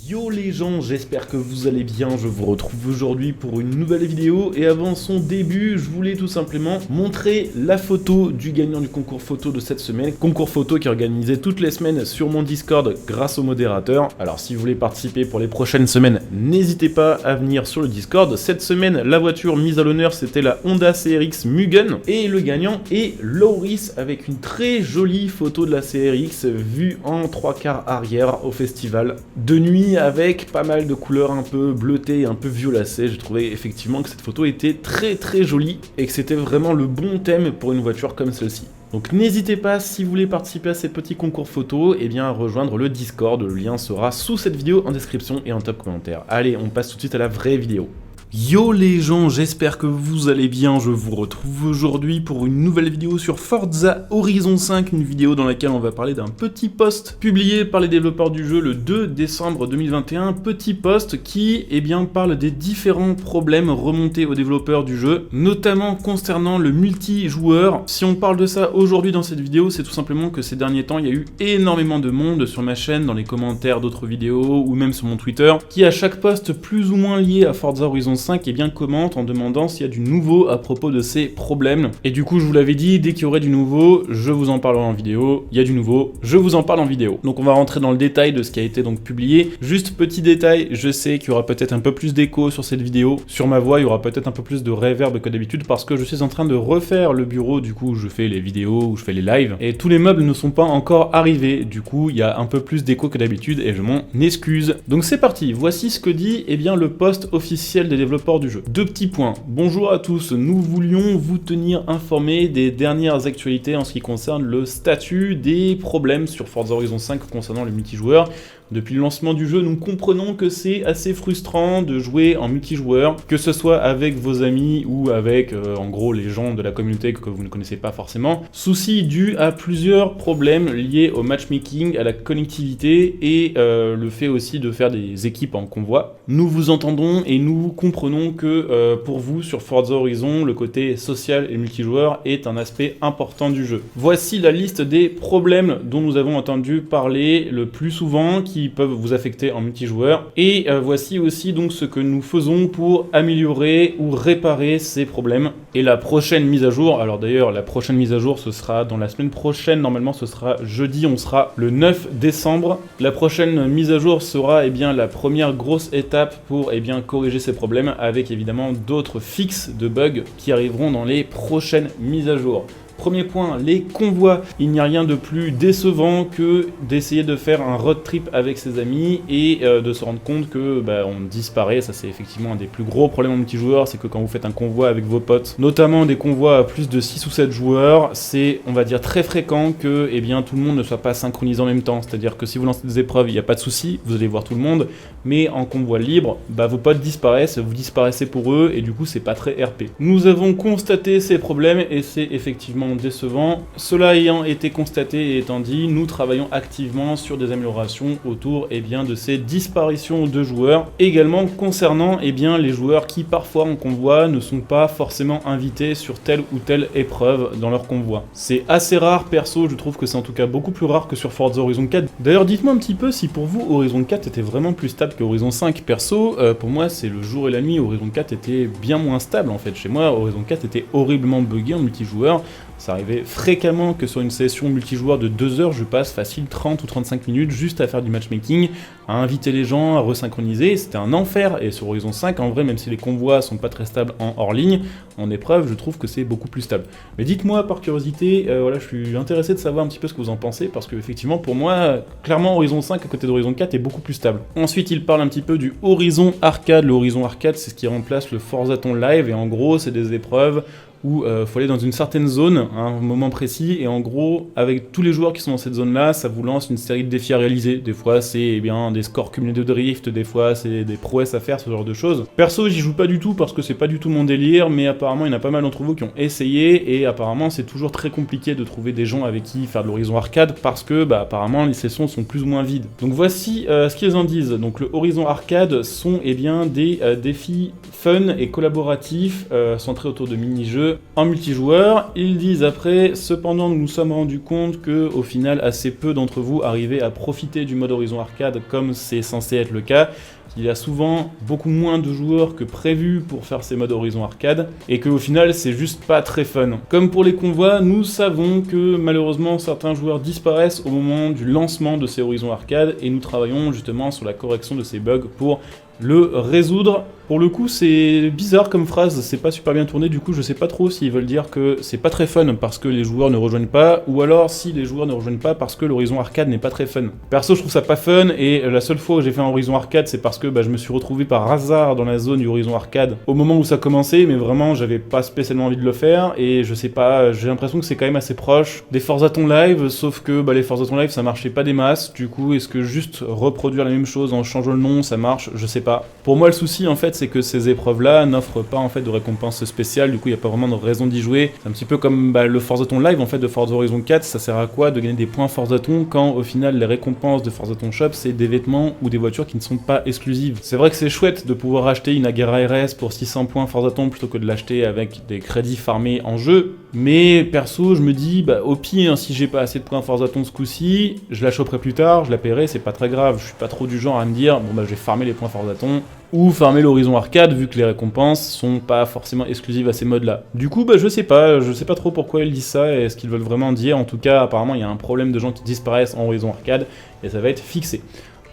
Yo les gens, j'espère que vous allez bien, je vous retrouve aujourd'hui pour une nouvelle vidéo et avant son début, je voulais tout simplement montrer la photo du gagnant du concours photo de cette semaine. Concours photo qui est organisé toutes les semaines sur mon Discord grâce au modérateur. Alors si vous voulez participer pour les prochaines semaines, n'hésitez pas à venir sur le Discord. Cette semaine, la voiture mise à l'honneur, c'était la Honda CRX Mugen et le gagnant est Lauris avec une très jolie photo de la CRX vue en 3/4 arrière au festival de nuit, avec pas mal de couleurs un peu bleutées, un peu violacées. J'ai trouvé effectivement que cette photo était très jolie et que c'était vraiment le bon thème pour une voiture comme celle-ci. Donc n'hésitez pas, si vous voulez participer à ces petits concours photos, à rejoindre le Discord. Le lien sera sous cette vidéo en description et en top commentaire. Allez, on passe tout de suite à la vraie vidéo. Yo les gens, j'espère que vous allez bien, je vous retrouve aujourd'hui pour une nouvelle vidéo sur Forza Horizon 5, une vidéo dans laquelle on va parler d'un petit post publié par les développeurs du jeu le 2 décembre 2021, petit post qui parle des différents problèmes remontés aux développeurs du jeu, notamment concernant le multijoueur. Si on parle de ça aujourd'hui dans cette vidéo, c'est tout simplement que ces derniers temps, il y a eu énormément de monde sur ma chaîne, dans les commentaires d'autres vidéos ou même sur mon Twitter, qui à chaque post plus ou moins lié à Forza Horizon 5 commente en demandant s'il y a du nouveau à propos de ces problèmes. Et du coup, je vous l'avais dit, dès qu'il y aurait du nouveau, je vous en parlerai en vidéo. Il y a du nouveau, je vous en parle en vidéo. Donc on va rentrer dans le détail de ce qui a été donc publié. Juste petit détail, je sais qu'il y aura peut-être un peu plus d'écho sur cette vidéo. Sur ma voix, il y aura peut-être un peu plus de reverb que d'habitude parce que je suis en train de refaire le bureau, du coup, où je fais les vidéos, où je fais les lives. Et tous les meubles ne sont pas encore arrivés. Du coup, il y a un peu plus d'écho que d'habitude et je m'en excuse. Donc c'est parti, voici ce que dit le post officiel des développeurs du jeu. Deux petits points. Bonjour à tous, nous voulions vous tenir informés des dernières actualités en ce qui concerne le statut des problèmes sur Forza Horizon 5 concernant le multijoueur. Depuis le lancement du jeu, nous comprenons que c'est assez frustrant de jouer en multijoueur, que ce soit avec vos amis ou avec, en gros, les gens de la communauté que vous ne connaissez pas forcément. Souci dû à plusieurs problèmes liés au matchmaking, à la connectivité et le fait aussi de faire des équipes en convoi. Nous vous entendons et nous comprenons que pour vous, sur Forza Horizon, le côté social et multijoueur est un aspect important du jeu. Voici la liste des problèmes dont nous avons entendu parler le plus souvent, qui peuvent vous affecter en multijoueur. Et voici aussi donc ce que nous faisons pour améliorer ou réparer ces problèmes. Et la prochaine mise à jour, alors d'ailleurs la prochaine mise à jour ce sera dans la semaine prochaine, normalement ce sera jeudi, on sera le 9 décembre. La prochaine mise à jour sera la première grosse étape pour corriger ces problèmes, avec évidemment d'autres fixes de bugs qui arriveront dans les prochaines mises à jour. Premier point, les convois. Il n'y a rien de plus décevant que d'essayer de faire un road trip avec ses amis et de se rendre compte que on disparaît. Ça, c'est effectivement un des plus gros problèmes en multijoueur, c'est que quand vous faites un convoi avec vos potes, notamment des convois à plus de 6 ou 7 joueurs, c'est, on va dire, très fréquent que tout le monde ne soit pas synchronisé en même temps. C'est-à-dire que si vous lancez des épreuves, il n'y a pas de souci, vous allez voir tout le monde, mais en convoi libre, vos potes disparaissent, vous disparaissez pour eux et du coup, c'est pas très RP. Nous avons constaté ces problèmes et c'est effectivement décevant. Cela ayant été constaté et étant dit, nous travaillons activement sur des améliorations autour de ces disparitions de joueurs. Également concernant les joueurs qui parfois en convoi ne sont pas forcément invités sur telle ou telle épreuve dans leur convoi. C'est assez rare, perso, je trouve que c'est en tout cas beaucoup plus rare que sur Forza Horizon 4. D'ailleurs, dites-moi un petit peu si pour vous Horizon 4 était vraiment plus stable que Horizon 5. Perso, pour moi c'est le jour et la nuit. Horizon 4 était bien moins stable en fait. Chez moi, Horizon 4 était horriblement buggé en multijoueur. Ça arrivait fréquemment que sur une session multijoueur de 2 heures, je passe facile 30 ou 35 minutes juste à faire du matchmaking, à inviter les gens, à resynchroniser. C'était un enfer. Et sur Horizon 5, en vrai, même si les convois sont pas très stables en hors ligne, en épreuve, je trouve que c'est beaucoup plus stable. Mais dites-moi par curiosité, je suis intéressé de savoir un petit peu ce que vous en pensez, parce que effectivement, pour moi, clairement, Horizon 5 à côté d'Horizon 4 est beaucoup plus stable. Ensuite, il parle un petit peu du Horizon Arcade. Le Horizon Arcade, c'est ce qui remplace le Forzathon Live, et en gros, c'est des épreuves où faut aller dans une certaine zone à un moment précis, et en gros, avec tous les joueurs qui sont dans cette zone-là, ça vous lance une série de défis à réaliser. Des fois, c'est des scores cumulés de drift, des fois, c'est des prouesses à faire, ce genre de choses. Perso, j'y joue pas du tout parce que c'est pas du tout mon délire, mais apparemment, il y en a pas mal d'entre vous qui ont essayé, et apparemment, c'est toujours très compliqué de trouver des gens avec qui faire de l'Horizon Arcade parce que, apparemment, les sessions sont plus ou moins vides. Donc voici ce qu'ils en disent. Donc le Horizon Arcade sont des défis fun et collaboratif, centré autour de mini-jeux en multijoueur. Ils disent après, cependant nous nous sommes rendus compte que au final assez peu d'entre vous arrivaient à profiter du mode Horizon Arcade comme c'est censé être le cas. Il y a souvent beaucoup moins de joueurs que prévu pour faire ces modes Horizon Arcade, et qu'au final c'est juste pas très fun. Comme pour les convois, nous savons que malheureusement certains joueurs disparaissent au moment du lancement de ces Horizon Arcade, et nous travaillons justement sur la correction de ces bugs pour le résoudre. Pour le coup, c'est bizarre comme phrase, c'est pas super bien tourné, du coup je sais pas trop s'ils veulent dire que c'est pas très fun parce que les joueurs ne rejoignent pas, ou alors si les joueurs ne rejoignent pas parce que l'Horizon Arcade n'est pas très fun. Perso, je trouve ça pas fun, et la seule fois où j'ai fait un Horizon Arcade, c'est parce que je me suis retrouvé par hasard dans la zone du Horizon Arcade au moment où ça commençait, mais vraiment j'avais pas spécialement envie de le faire, et je sais pas, j'ai l'impression que c'est quand même assez proche des Forzaton Live, sauf que les Forzaton Live ça marchait pas des masses, du coup est-ce que juste reproduire la même chose en changeant le nom ça marche, je sais pas. Pour moi le souci en fait c'est que ces épreuves là n'offrent pas en fait de récompenses spéciales, du coup il n'y a pas vraiment de raison d'y jouer. C'est un petit peu comme le Forzaton Live en fait de Forza Horizon 4, ça sert à quoi de gagner des points Forzaton quand au final les récompenses de Forzaton Shop c'est des vêtements ou des voitures qui ne sont pas exclusives. C'est vrai que c'est chouette de pouvoir acheter une Agera RS pour 600 points Forzaton plutôt que de l'acheter avec des crédits farmés en jeu, mais perso je me dis au pire si j'ai pas assez de points Forzaton ce coup-ci, je la choperai plus tard, je la paierai, c'est pas très grave, je suis pas trop du genre à me dire bon je vais farmer les points Forzaton ou farmer l'Horizon Arcade vu que les récompenses sont pas forcément exclusives à ces modes là. Du coup je sais pas trop pourquoi ils disent ça et ce qu'ils veulent vraiment dire. En tout cas apparemment il y a un problème de gens qui disparaissent en Horizon Arcade et ça va être fixé.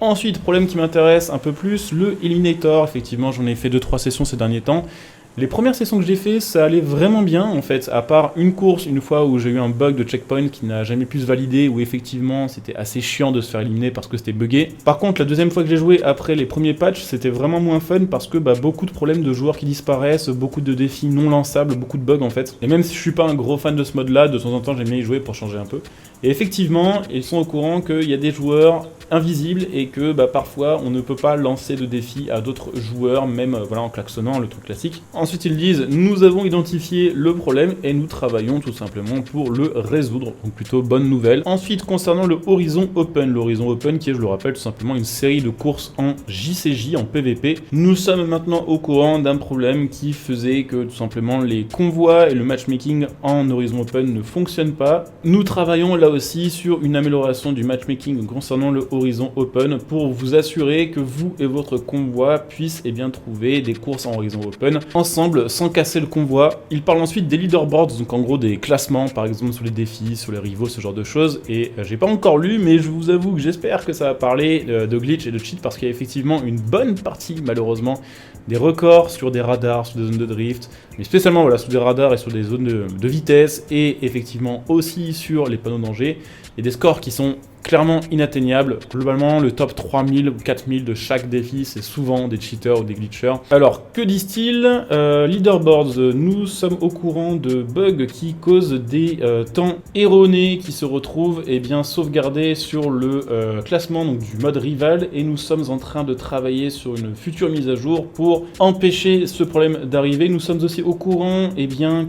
Ensuite, problème qui m'intéresse un peu plus, le Eliminator. Effectivement j'en ai fait 2-3 sessions ces derniers temps. Les premières sessions que j'ai fait, ça allait vraiment bien en fait, à part une course, une fois où j'ai eu un bug de checkpoint qui n'a jamais pu se valider, où effectivement c'était assez chiant de se faire éliminer parce que c'était buggé. Par contre, la deuxième fois que j'ai joué après les premiers patchs, c'était vraiment moins fun parce que beaucoup de problèmes de joueurs qui disparaissent, beaucoup de défis non lançables, beaucoup de bugs en fait. Et même si je suis pas un gros fan de ce mode là, de temps en temps j'aime bien y jouer pour changer un peu. Et effectivement, ils sont au courant qu'il y a des joueurs invisibles et que parfois on ne peut pas lancer de défis à d'autres joueurs, même en klaxonnant, le truc classique. Ensuite ils disent nous avons identifié le problème et nous travaillons tout simplement pour le résoudre, donc plutôt bonne nouvelle. Ensuite concernant le Horizon Open qui est, je le rappelle, tout simplement une série de courses en JCJ, en PVP, nous sommes maintenant au courant d'un problème qui faisait que tout simplement les convois et le matchmaking en Horizon Open ne fonctionnent pas. Nous travaillons là aussi sur une amélioration du matchmaking concernant le Horizon Open pour vous assurer que vous et votre convoi puissent trouver des courses en Horizon Open ensemble sans casser le convoi. Il parle ensuite des leaderboards, donc en gros des classements par exemple sur les défis, sur les rivaux, ce genre de choses, et j'ai pas encore lu mais je vous avoue que j'espère que ça va parler de glitch et de cheat parce qu'il y a effectivement une bonne partie malheureusement des records sur des radars, sur des zones de drift, mais spécialement sur des radars et sur des zones de vitesse, et effectivement aussi sur les panneaux danger, et des scores qui sont clairement inatteignable. Globalement, le top 3000 ou 4000 de chaque défi, c'est souvent des cheaters ou des glitchers. Alors, que disent-ils? Leaderboards, nous sommes au courant de bugs qui causent des temps erronés qui se retrouvent sauvegardés sur le classement donc, du mode rival, et nous sommes en train de travailler sur une future mise à jour pour empêcher ce problème d'arriver. Nous sommes aussi au courant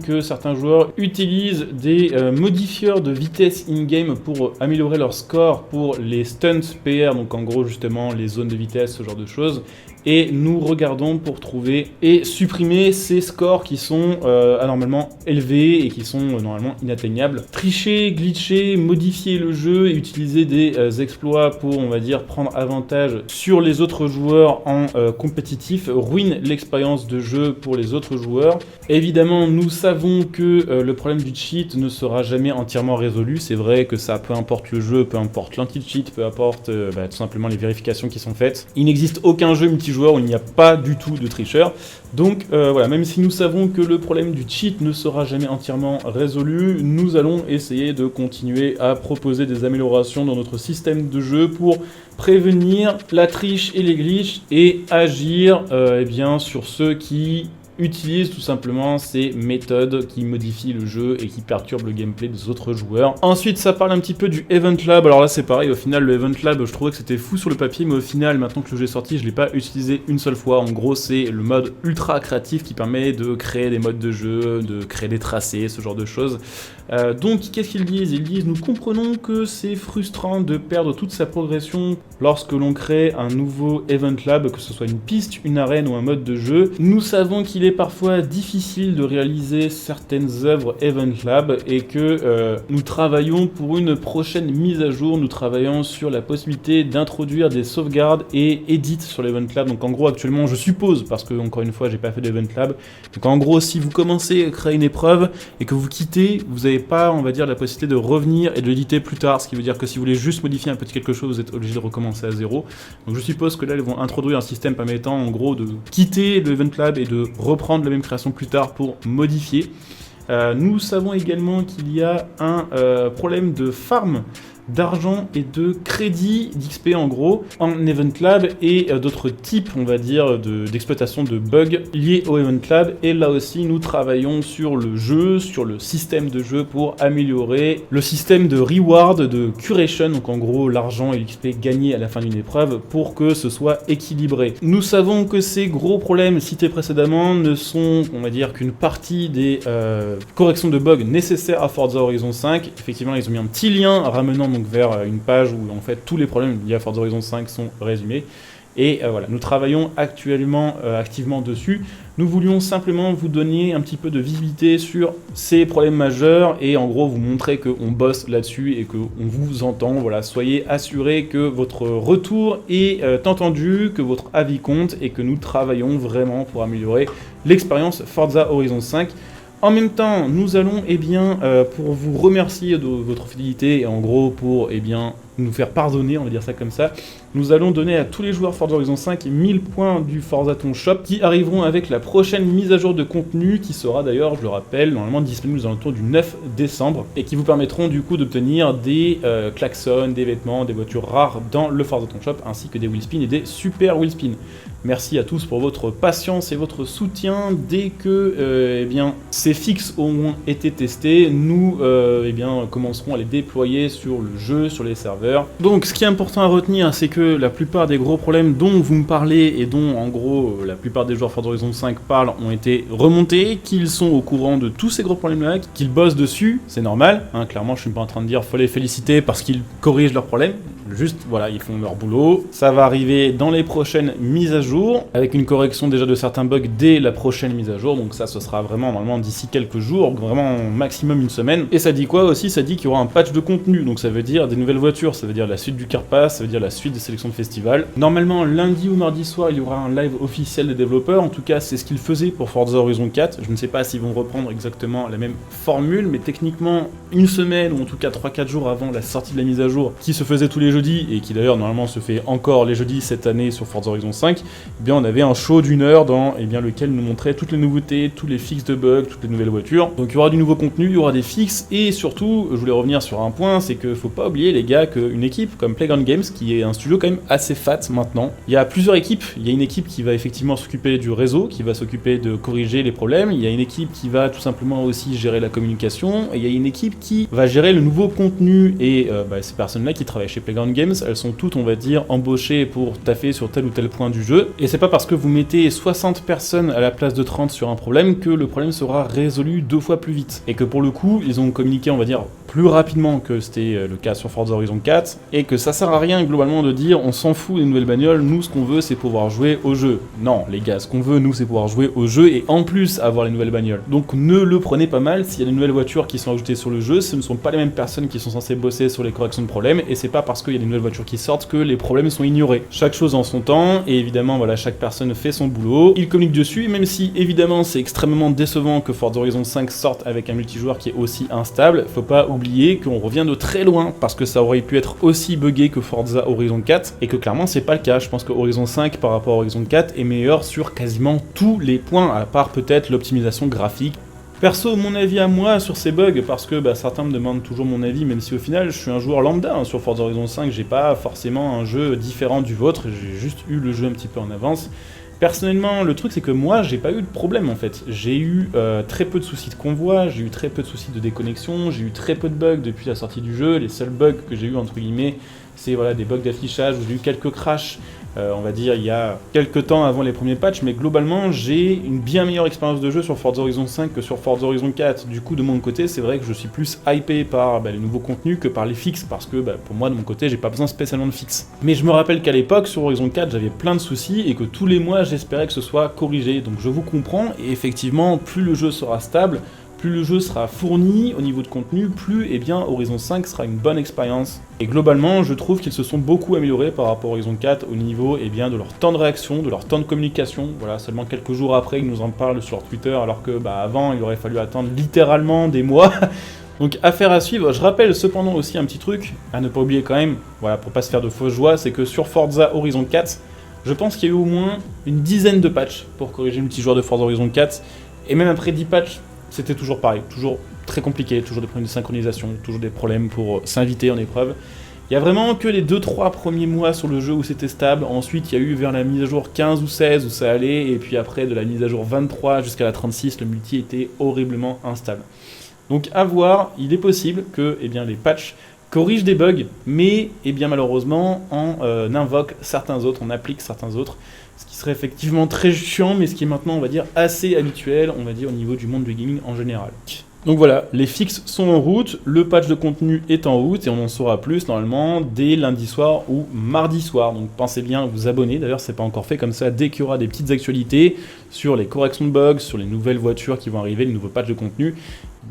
que certains joueurs utilisent des modifieurs de vitesse in-game pour améliorer leur score pour les stunts PR, donc en gros justement les zones de vitesse, ce genre de choses. Et nous regardons pour trouver et supprimer ces scores qui sont anormalement élevés et qui sont normalement inatteignables. Tricher, glitcher, modifier le jeu et utiliser des exploits pour, on va dire, prendre avantage sur les autres joueurs en compétitif ruine l'expérience de jeu pour les autres joueurs. Évidemment, nous savons que le problème du cheat ne sera jamais entièrement résolu. C'est vrai que ça, peu importe le jeu, peu importe l'anti-cheat, peu importe tout simplement les vérifications qui sont faites. Il n'existe aucun jeu multijoueur où il n'y a pas du tout de tricheur. Donc voilà, même si nous savons que le problème du cheat ne sera jamais entièrement résolu, nous allons essayer de continuer à proposer des améliorations dans notre système de jeu pour prévenir la triche et les glitches et agir sur ceux qui utilisent tout simplement ces méthodes qui modifient le jeu et qui perturbent le gameplay des autres joueurs. Ensuite, ça parle un petit peu du Event Lab. Alors là, c'est pareil, au final, le Event Lab, je trouvais que c'était fou sur le papier, mais au final, maintenant que le jeu est sorti, je l'ai pas utilisé une seule fois. En gros, c'est le mode ultra créatif qui permet de créer des modes de jeu, de créer des tracés, ce genre de choses. Donc, qu'est-ce qu'ils disent? Ils disent, nous comprenons que c'est frustrant de perdre toute sa progression lorsque l'on crée un nouveau Event Lab, que ce soit une piste, une arène ou un mode de jeu. Nous savons qu'il est parfois difficile de réaliser certaines œuvres Event Lab et que nous travaillons pour une prochaine mise à jour. Nous travaillons sur la possibilité d'introduire des sauvegardes et edits sur l'Event Lab. Donc en gros, actuellement, je suppose, parce que encore une fois, j'ai pas fait d'Event Lab, donc en gros, si vous commencez à créer une épreuve et que vous quittez, vous n'avez pas, on va dire, la possibilité de revenir et de l'éditer plus tard, ce qui veut dire que si vous voulez juste modifier un petit quelque chose, vous êtes obligé de recommencer à zéro. Donc je suppose que là, ils vont introduire un système permettant en gros de quitter le Event Lab et de reprendre la même création plus tard pour modifier. Nous savons également qu'il y a un problème de farm d'argent et de crédit d'XP en gros en Event Lab et d'autres types, on va dire, d'exploitation de bugs liés au Event Lab. Et là aussi, nous travaillons sur le jeu, sur le système de jeu pour améliorer le système de reward, de curation, donc en gros l'argent et l'XP gagné à la fin d'une épreuve pour que ce soit équilibré. Nous savons que ces gros problèmes cités précédemment ne sont, on va dire, qu'une partie des corrections de bugs nécessaires à Forza Horizon 5. Effectivement, ils ont mis un petit lien ramenant donc vers une page où en fait tous les problèmes liés à Forza Horizon 5 sont résumés. Et voilà, nous travaillons actuellement activement dessus. Nous voulions simplement vous donner un petit peu de visibilité sur ces problèmes majeurs et en gros vous montrer qu'on bosse là-dessus et qu'on vous entend. Voilà, soyez assurés que votre retour est entendu, que votre avis compte et que nous travaillons vraiment pour améliorer l'expérience Forza Horizon 5. En même temps, nous allons, pour vous remercier de votre fidélité et en gros pour, nous faire pardonner, on va dire ça comme ça, nous allons donner à tous les joueurs Forza Horizon 5 1000 points du Forzaton Shop qui arriveront avec la prochaine mise à jour de contenu qui sera d'ailleurs, je le rappelle, normalement disponible aux alentours du 9 décembre et qui vous permettront du coup d'obtenir des klaxons, des vêtements, des voitures rares dans le Forzaton Shop ainsi que des wheelspins et des super wheelspins. Merci à tous pour votre patience et votre soutien. Dès que ces fixes auront été testés, nous commencerons à les déployer sur le jeu, sur les serveurs. Donc ce qui est important à retenir, c'est que la plupart des gros problèmes dont vous me parlez et dont en gros la plupart des joueurs Forza Horizon 5 parlent ont été remontés, qu'ils sont au courant de tous ces gros problèmes-là, qu'ils bossent dessus, c'est normal, hein, clairement je suis pas en train de dire faut les féliciter parce qu'ils corrigent leurs problèmes, juste voilà, ils font leur boulot, ça va arriver dans les prochaines mises à jour, avec une correction déjà de certains bugs dès la prochaine mise à jour, donc ça ce sera vraiment normalement d'ici quelques jours, vraiment maximum une semaine. Et ça dit quoi aussi? Ça dit qu'il y aura un patch de contenu, donc ça veut dire des nouvelles voitures, ça veut dire la suite du Car Pass, ça veut dire la suite des sélections de festival. Normalement lundi ou mardi soir il y aura un live officiel des développeurs, en tout cas c'est ce qu'ils faisaient pour Forza Horizon 4, je ne sais pas s'ils vont reprendre exactement la même formule, mais techniquement une semaine ou en tout cas 3-4 jours avant la sortie de la mise à jour, qui se faisait tous les jeudis et qui d'ailleurs normalement se fait encore les jeudis cette année sur Forza Horizon 5, on avait un show d'une heure dans lequel nous montrait toutes les nouveautés, tous les fixes de bugs, toutes les nouvelles voitures. Donc il y aura du nouveau contenu, il y aura des fixes et surtout, je voulais revenir sur un point, c'est que faut pas oublier les gars qu'une équipe comme Playground Games, qui est un studio quand même assez fat maintenant, il y a plusieurs équipes. Il y a une équipe qui va effectivement s'occuper du réseau, qui va s'occuper de corriger les problèmes, il y a une équipe qui va tout simplement aussi gérer la communication, et il y a une équipe qui va gérer le nouveau contenu et ces personnes-là qui travaillent chez Playground Games, elles sont toutes, on va dire, embauchées pour taffer sur tel ou tel point du jeu, et c'est pas parce que vous mettez 60 personnes à la place de 30 sur un problème que le problème sera résolu 2 fois plus vite. Et que pour le coup, ils ont communiqué, on va dire, plus rapidement que c'était le cas sur Forza Horizon 4, et que ça sert à rien globalement de dire on s'en fout des nouvelles bagnoles, nous ce qu'on veut c'est pouvoir jouer au jeu. Non les gars, ce qu'on veut nous c'est pouvoir jouer au jeu et en plus avoir les nouvelles bagnoles. Donc ne le prenez pas mal, s'il y a des nouvelles voitures qui sont ajoutées sur le jeu, ce ne sont pas les mêmes personnes qui sont censées bosser sur les corrections de problèmes, et c'est pas parce qu'il y a des nouvelles voitures qui sortent que les problèmes sont ignorés. Chaque chose en son temps, et évidemment voilà, chaque personne fait son boulot, il communique dessus, et même si évidemment c'est extrêmement décevant que Forza Horizon 5 sorte avec un multijoueur qui est aussi instable, faut pas oublier qu'on revient de très loin, parce que ça aurait pu être aussi buggé que Forza Horizon 4, et que clairement c'est pas le cas. Je pense que Horizon 5 par rapport à Horizon 4 est meilleur sur quasiment tous les points, à part peut-être l'optimisation graphique, Perso, mon avis à moi sur ces bugs, parce que certains me demandent toujours mon avis, même si au final je suis un joueur lambda hein, sur Forza Horizon 5, j'ai pas forcément un jeu différent du vôtre, j'ai juste eu le jeu un petit peu en avance. Personnellement, le truc c'est que moi j'ai pas eu de problème en fait. J'ai eu très peu de soucis de convoi, j'ai eu très peu de soucis de déconnexion, j'ai eu très peu de bugs depuis la sortie du jeu. Les seuls bugs que j'ai eu entre guillemets, c'est voilà, des bugs d'affichage où j'ai eu quelques crashs. On va dire il y a quelques temps avant les premiers patchs, mais globalement j'ai une bien meilleure expérience de jeu sur Forza Horizon 5 que sur Forza Horizon 4. Du coup de mon côté c'est vrai que je suis plus hypé par les nouveaux contenus que par les fixes, parce que pour moi de mon côté j'ai pas besoin spécialement de fixes. Mais je me rappelle qu'à l'époque sur Horizon 4 j'avais plein de soucis et que tous les mois j'espérais que ce soit corrigé, donc je vous comprends, et effectivement plus le jeu sera stable, plus le jeu sera fourni au niveau de contenu, plus Horizon 5 sera une bonne expérience. Et globalement, je trouve qu'ils se sont beaucoup améliorés par rapport à Horizon 4 au niveau de leur temps de réaction, de leur temps de communication. Voilà, seulement quelques jours après, ils nous en parlent sur Twitter, alors que avant, il aurait fallu attendre littéralement des mois. Donc affaire à suivre. Je rappelle cependant aussi un petit truc, à ne pas oublier quand même, voilà, pour pas se faire de fausses joies, c'est que sur Forza Horizon 4, je pense qu'il y a eu au moins une dizaine de patchs pour corriger le multijoueur de Forza Horizon 4, et même après 10 patchs, c'était toujours pareil, toujours très compliqué, toujours des problèmes de synchronisation, toujours des problèmes pour s'inviter en épreuve. Il n'y a vraiment que les 2-3 premiers mois sur le jeu où c'était stable, ensuite il y a eu vers la mise à jour 15 ou 16 où ça allait, et puis après de la mise à jour 23 jusqu'à la 36, le multi était horriblement instable. Donc à voir, il est possible que les patchs corrigent des bugs, mais malheureusement on invoque certains autres, on applique certains autres, ce qui serait effectivement très chiant, mais ce qui est maintenant, on va dire, assez habituel, on va dire, au niveau du monde du gaming en général. Donc voilà, les fixes sont en route, le patch de contenu est en route, et on en saura plus, normalement, dès lundi soir ou mardi soir. Donc pensez bien à vous abonner, d'ailleurs, c'est pas encore fait, comme ça, dès qu'il y aura des petites actualités sur les corrections de bugs, sur les nouvelles voitures qui vont arriver, les nouveaux patchs de contenu,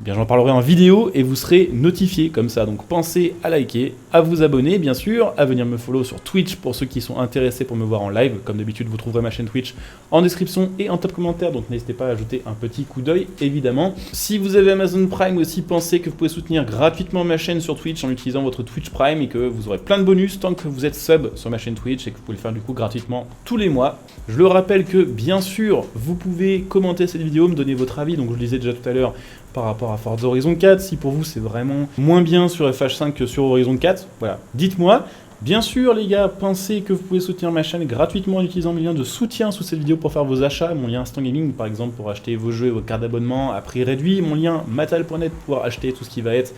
j'en parlerai en vidéo et vous serez notifié comme ça. Donc pensez à liker, à vous abonner bien sûr, à venir me follow sur Twitch pour ceux qui sont intéressés pour me voir en live. Comme d'habitude, vous trouverez ma chaîne Twitch en description et en top commentaire, donc n'hésitez pas à ajouter un petit coup d'œil évidemment. Si vous avez Amazon Prime aussi, pensez que vous pouvez soutenir gratuitement ma chaîne sur Twitch en utilisant votre Twitch Prime et que vous aurez plein de bonus tant que vous êtes sub sur ma chaîne Twitch et que vous pouvez le faire du coup gratuitement tous les mois. Je le rappelle que bien sûr, vous pouvez commenter cette vidéo, me donner votre avis, donc je le disais déjà tout à l'heure, par rapport à Forza Horizon 4, si pour vous c'est vraiment moins bien sur FH5 que sur Horizon 4, voilà, dites-moi. Bien sûr les gars, pensez que vous pouvez soutenir ma chaîne gratuitement en utilisant mes liens de soutien sous cette vidéo pour faire vos achats, mon lien Instant Gaming par exemple pour acheter vos jeux et vos cartes d'abonnement à prix réduit, mon lien matal.net pour acheter tout ce qui va être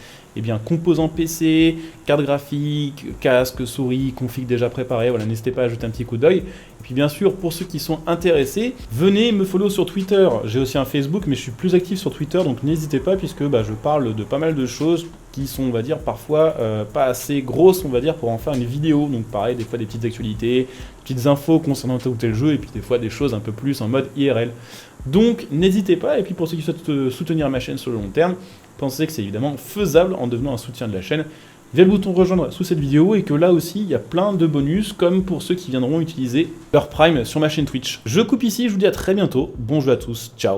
composants PC, carte graphique, casque, souris, config déjà préparé, voilà, n'hésitez pas à ajouter un petit coup d'œil. Et puis bien sûr, pour ceux qui sont intéressés, venez me follow sur Twitter, j'ai aussi un Facebook mais je suis plus actif sur Twitter, donc n'hésitez pas puisque je parle de pas mal de choses qui sont, on va dire, parfois pas assez grosses, on va dire, pour en faire une vidéo. Donc pareil, des fois des petites actualités, petites infos concernant tel ou tel jeu, et puis des fois des choses un peu plus en mode IRL. Donc n'hésitez pas, et puis pour ceux qui souhaitent soutenir ma chaîne sur le long terme, pensez que c'est évidemment faisable en devenant un soutien de la chaîne via le bouton rejoindre sous cette vidéo, et que là aussi il y a plein de bonus, comme pour ceux qui viendront utiliser leur Prime sur ma chaîne Twitch. Je coupe ici, je vous dis à très bientôt, bon jeu à tous, ciao.